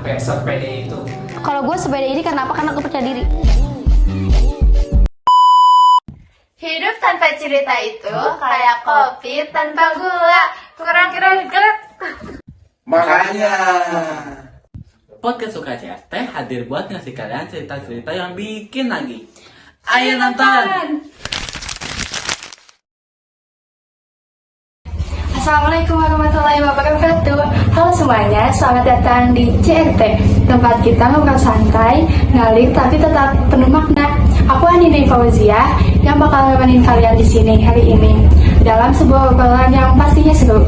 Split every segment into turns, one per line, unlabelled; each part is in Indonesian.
sampai sepede itu?
Kalau gue sepeda ini kenapa? Karena gue percaya diri.
Hidup tanpa cerita itu kayak kopi tanpa gula, kurang greget.
Makanya
Podcast Suka CRT hadir buat ngasih kalian cerita-cerita yang bikin lagi. Ayo nonton!
Assalamualaikum warahmatullahi wabarakatuh. Halo semuanya, selamat datang di CRT, tempat kita ngobrol santai, ngalir tapi tetap penuh makna. Aku Anindya Fauzia yang bakal nemenin kalian di sini hari ini dalam sebuah obrolan yang pastinya seru.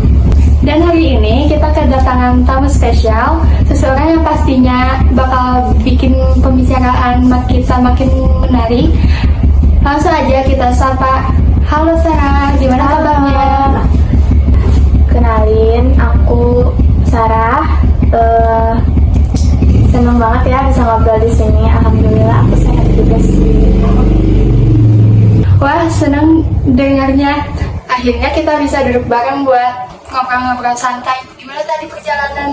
Dan hari ini kita kedatangan tamu spesial, seseorang yang pastinya bakal bikin pembicaraan kita makin menarik. Langsung aja kita sapa. Halo Sarah, gimana kabarnya?
Kenalin, aku Sarah. Senang banget ya bisa ngobrol di sini. Alhamdulillah aku sehat juga sih.
Wah, senang dengarnya. Akhirnya kita bisa duduk bareng buat ngobrol-ngobrol santai. Gimana tadi perjalanan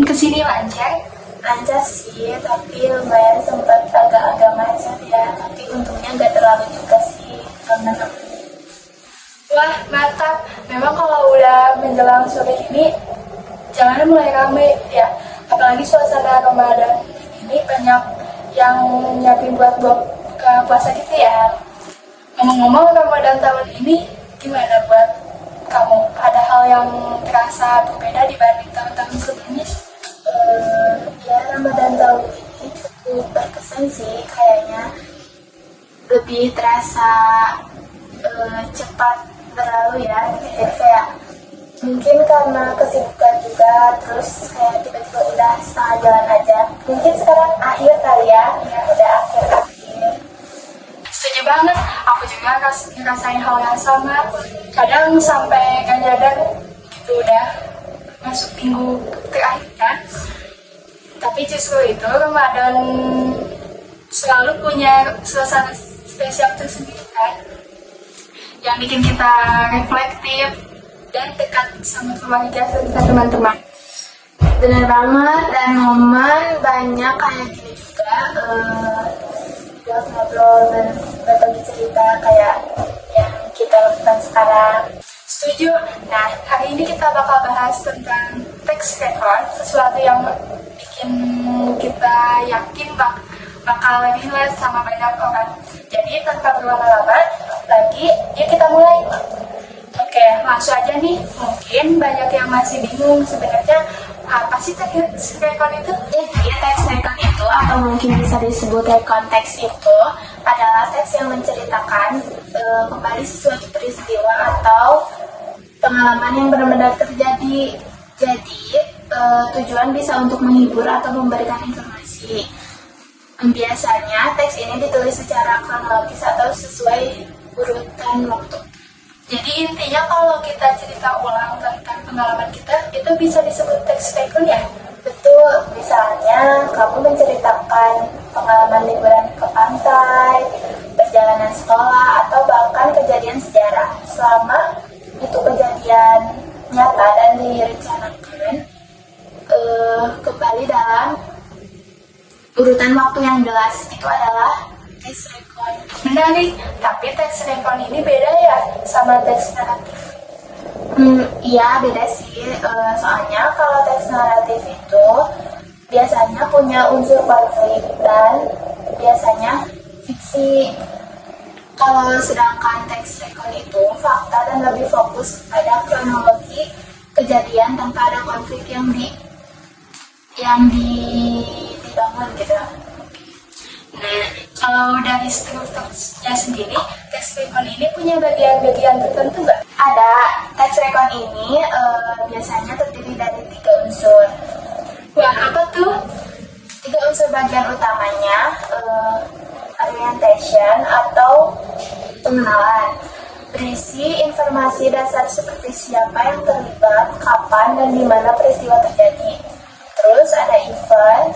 ke sini, lancar?
Lancar sih, tapi lumayan sempat agak-agak macet ya. Tapi untungnya nggak terlalu juga sih, karena
Wah, mantap. Memang kalau udah menjelang sore ini, jalanan mulai ramai ya. Apalagi suasana Ramadan ini banyak yang nyiapin buat buka puasa gitu ya. Ngomong-ngomong, Ramadan tahun ini gimana buat kamu? Ada hal yang terasa berbeda dibanding tahun-tahun sebelumnya?
ya Ramadan tahun ini cukup berkesan sih. Kayaknya lebih terasa cepat berlalu ya. Jadi kayak mungkin karena kesibukan juga, terus kayak tiba-tiba udah setengah jalan aja. Mungkin sekarang akhir kali ya, udah akhir-akhir.
Setuju banget, aku juga ngerasain hal yang sama. Kadang sampai gak nyadar gitu udah masuk minggu terakhir kan. Tapi justru itu Ramadan selalu punya suasana spesial tersendiri kan, yang bikin kita reflektif dan dekat sama keluarga serta teman-teman.
Bener banget, dan momen banyak kayak gini juga buat ngobrol dan berbagi cerita kayak yang kita lakukan sekarang.
Setuju. Nah, hari ini kita bakal bahas tentang text record, sesuatu yang bikin kita yakin bakal relate sama banyak orang. Jadi tanpa berlama-lama lagi, yuk kita mulai. Oke, langsung aja nih. Mungkin banyak yang masih bingung sebenarnya apa sih text record itu?
Ya, teks record itu, atau mungkin bisa disebut konteks itu, adalah teks yang menceritakan kembali sesuatu peristiwa atau pengalaman yang benar-benar terjadi. Jadi, tujuan bisa untuk menghibur atau memberikan informasi. Biasanya, teks ini ditulis secara kronologis atau sesuai urutan waktu.
Jadi intinya kalau kita cerita ulang tentang pengalaman kita, itu bisa disebut text record ya?
Betul, misalnya kamu menceritakan pengalaman liburan ke pantai, perjalanan sekolah, atau bahkan kejadian sejarah. Selama itu kejadian nyata dan direncanakan kembali dalam urutan waktu yang jelas, itu adalah text record.
Menarik, tapi text record ini beda ya sama teks naratif?
Iya beda sih, soalnya kalau teks naratif itu biasanya punya unsur konflik dan biasanya fiksi. Kalau sedangkan teks record itu fakta dan lebih fokus pada kronologi kejadian tanpa ada konflik yang dibangun gitu.
Nah, kalau dari strukturnya sendiri, teks record ini punya bagian-bagian tertentu nggak?
Ada. Teks record ini biasanya terdiri dari 3 unsur.
Wah, apa tuh?
3 unsur bagian utamanya, orientation atau pengenalan, berisi informasi dasar seperti siapa yang terlibat, kapan dan di mana peristiwa terjadi. Terus ada event,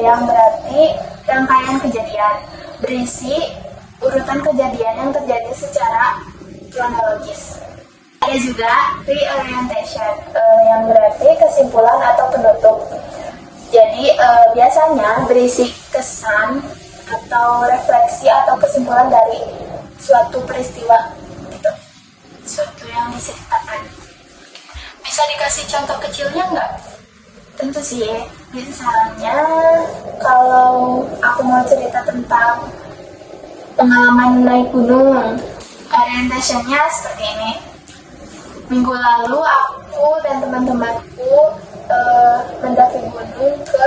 yang berarti rangkaian kejadian, berisi urutan kejadian yang terjadi secara kronologis. Ada juga reorientation, yang berarti kesimpulan atau penutup. Jadi Jadi biasanya berisi kesan atau refleksi atau kesimpulan dari suatu peristiwa gitu, suatu yang diceritakan.
Bisa dikasih contoh kecilnya nggak?
Tentu sih, misalnya kalau aku mau cerita tentang pengalaman naik gunung, orientasinya seperti ini. Minggu lalu aku dan teman-temanku mendaki gunung ke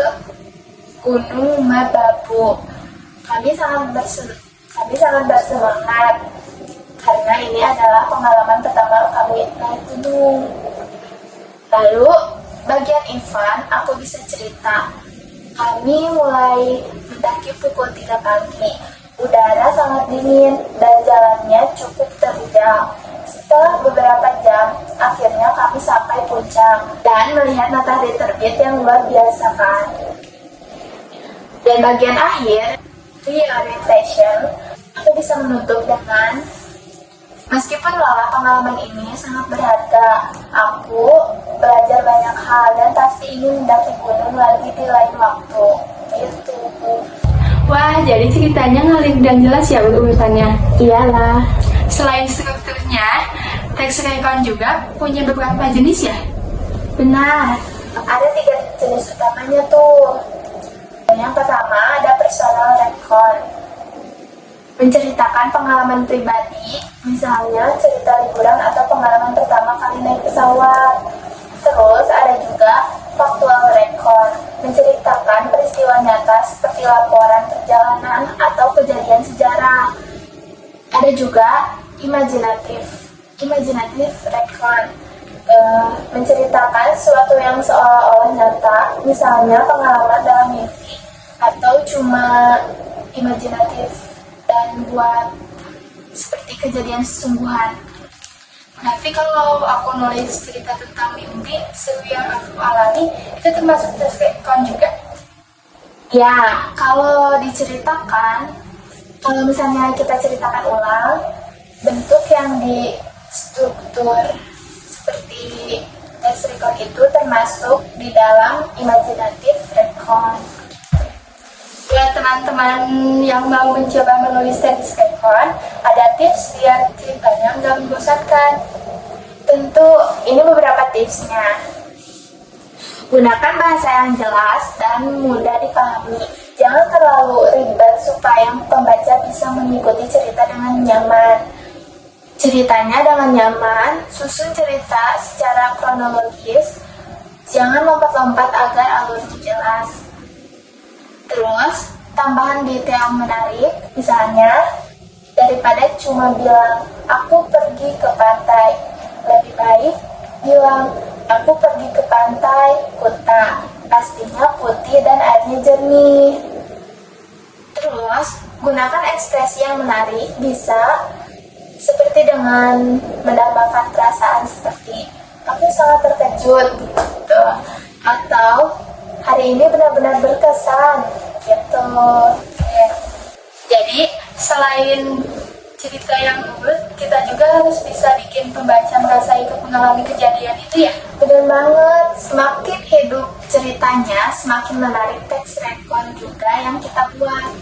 Gunung Merbabu. Kami sangat bersemangat karena ini adalah pengalaman pertama kami naik gunung. Lalu bagian event aku bisa cerita. Kami mulai mendaki pukul 3 pagi. Udara sangat dingin dan jalannya cukup terjal. Setelah beberapa jam, akhirnya kami sampai puncak dan melihat matahari terbit yang luar biasa kan. Dan bagian akhir, re-orientation, aku bisa menutup dengan meskipun lelah, pengalaman ini sangat berharga. Aku belajar banyak hal dan pasti ingin mendaki gunung lagi di lain waktu. Gitu.
Wah, jadi ceritanya ngalir dan jelas ya urutannya.
Iyalah.
Selain strukturnya, teks rekon juga punya beberapa jenis ya?
Benar, ada 3 jenis utamanya tuh. Yang pertama ada personal record, menceritakan pengalaman pribadi, misalnya cerita liburan atau pengalaman pertama kali naik pesawat. Terus ada juga factual record, menceritakan peristiwa nyata seperti laporan perjalanan atau kejadian sejarah. Ada juga imaginative record, menceritakan sesuatu yang seolah-olah nyata, misalnya pengalaman dalam mimpi atau cuma imajinatif dan buat seperti kejadian sesungguhan.
Nanti kalau aku nulis cerita tentang mimpi seru yang aku alami, itu termasuk teks rekon juga?
Ya, kalau diceritakan, kalau misalnya kita ceritakan ulang, bentuk yang di struktur seperti teks rekon itu termasuk di dalam imajinatif rekon.
Buat teman-teman yang mau mencoba menulis teks rekon, ada tips biar ceritanya nggak membosankan.
Tentu, ini beberapa tipsnya. Gunakan bahasa yang jelas dan mudah dipahami. Jangan terlalu ribet supaya pembaca bisa mengikuti cerita dengan nyaman. Ceritanya dengan nyaman, susun cerita secara kronologis. Jangan lompat-lompat agar alurnya jelas. Terus, tambahan detail menarik, misalnya, daripada cuma bilang, aku pergi ke pantai. Lebih baik bilang, aku pergi ke pantai Kuta. Pastinya putih dan airnya jernih. Terus, gunakan ekspresi yang menarik, bisa seperti dengan mendapatkan perasaan seperti, aku sangat terkejut, gitu. Atau, hari ini benar-benar berkesan, gitu.
Jadi, selain cerita yang lucu, kita juga harus bisa bikin pembaca merasa ikut mengalami kejadian itu ya?
Benar banget, semakin hidup ceritanya, semakin menarik teks rekon juga yang kita buat.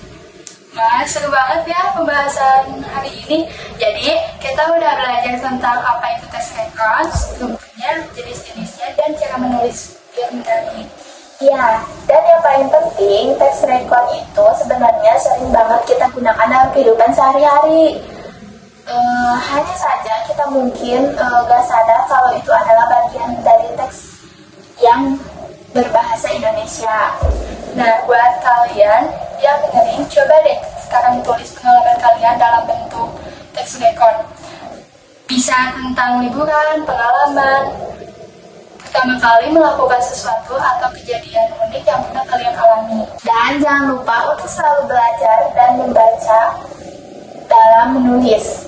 Wah, seru banget ya pembahasan hari ini. Jadi, kita udah belajar tentang apa itu teks rekon, strukturnya, jenis-jenisnya, dan cara menulis biar menarik.
Ya, dan yang paling penting, teks rekon itu sebenarnya sering banget kita gunakan dalam kehidupan sehari-hari. Hanya saja kita mungkin gak sadar kalau itu adalah bagian dari teks yang berbahasa Indonesia.
Nah, buat kalian yang dengerin, coba deh sekarang tulis pengalaman kalian dalam bentuk teks rekon. Bisa tentang liburan, pengalaman, pertama kali melakukan sesuatu atau kejadian unik yang pernah kalian alami.
Dan jangan lupa untuk selalu belajar dan membaca dalam menulis.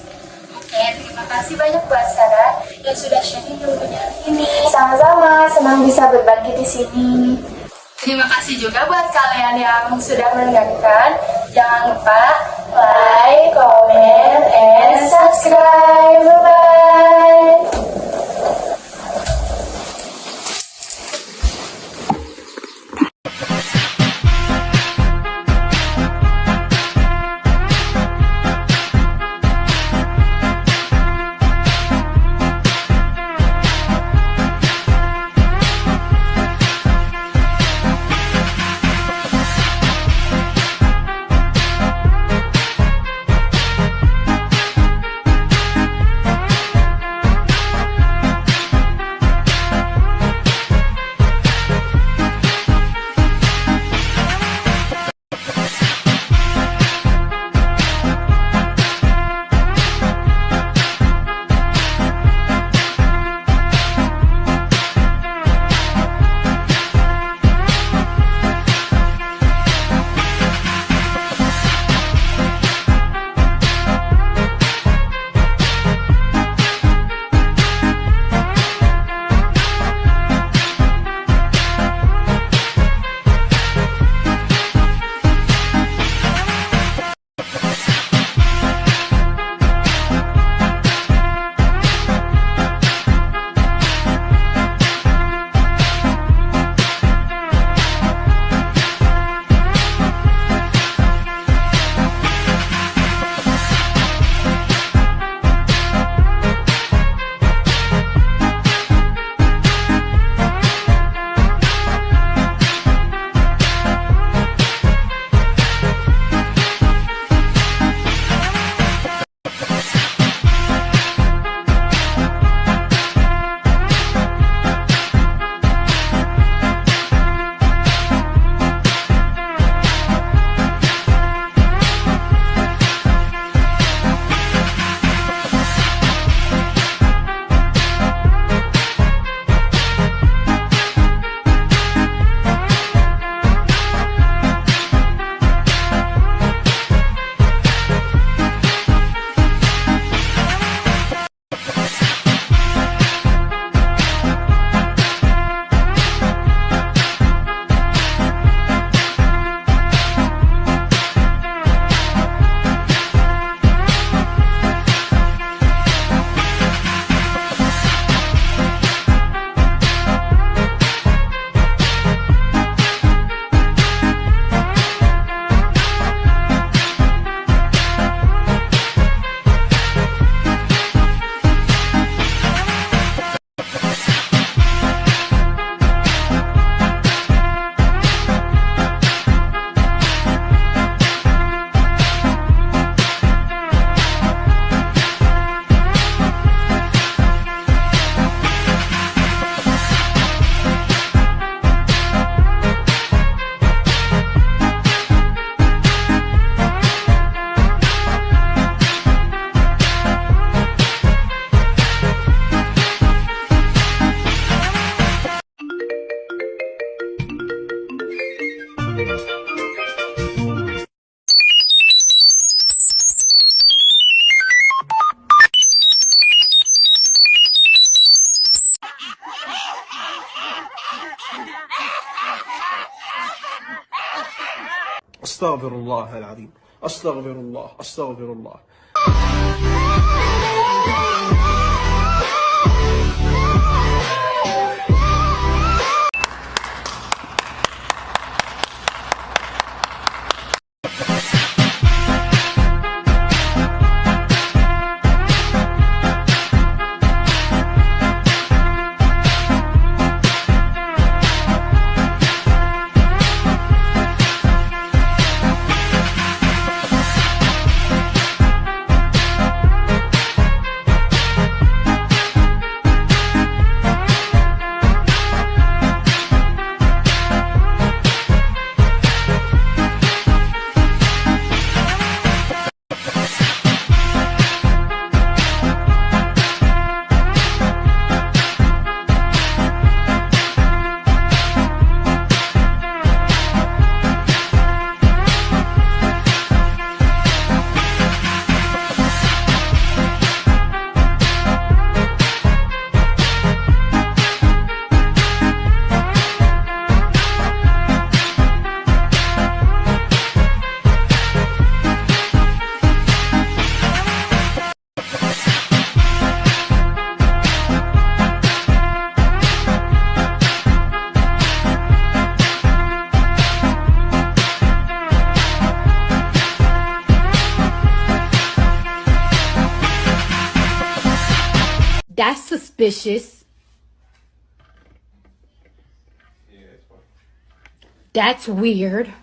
Oke, terima kasih banyak buat Sarah yang sudah sharing ilmunya hari ini.
Sama-sama, senang bisa berbagi di sini.
Terima kasih juga buat kalian yang sudah mendengarkan. Jangan lupa
Like, comment, and subscribe. Bye-bye.
استغفر الله العظيم، استغفر الله، استغفر الله.
That's suspicious. That's weird.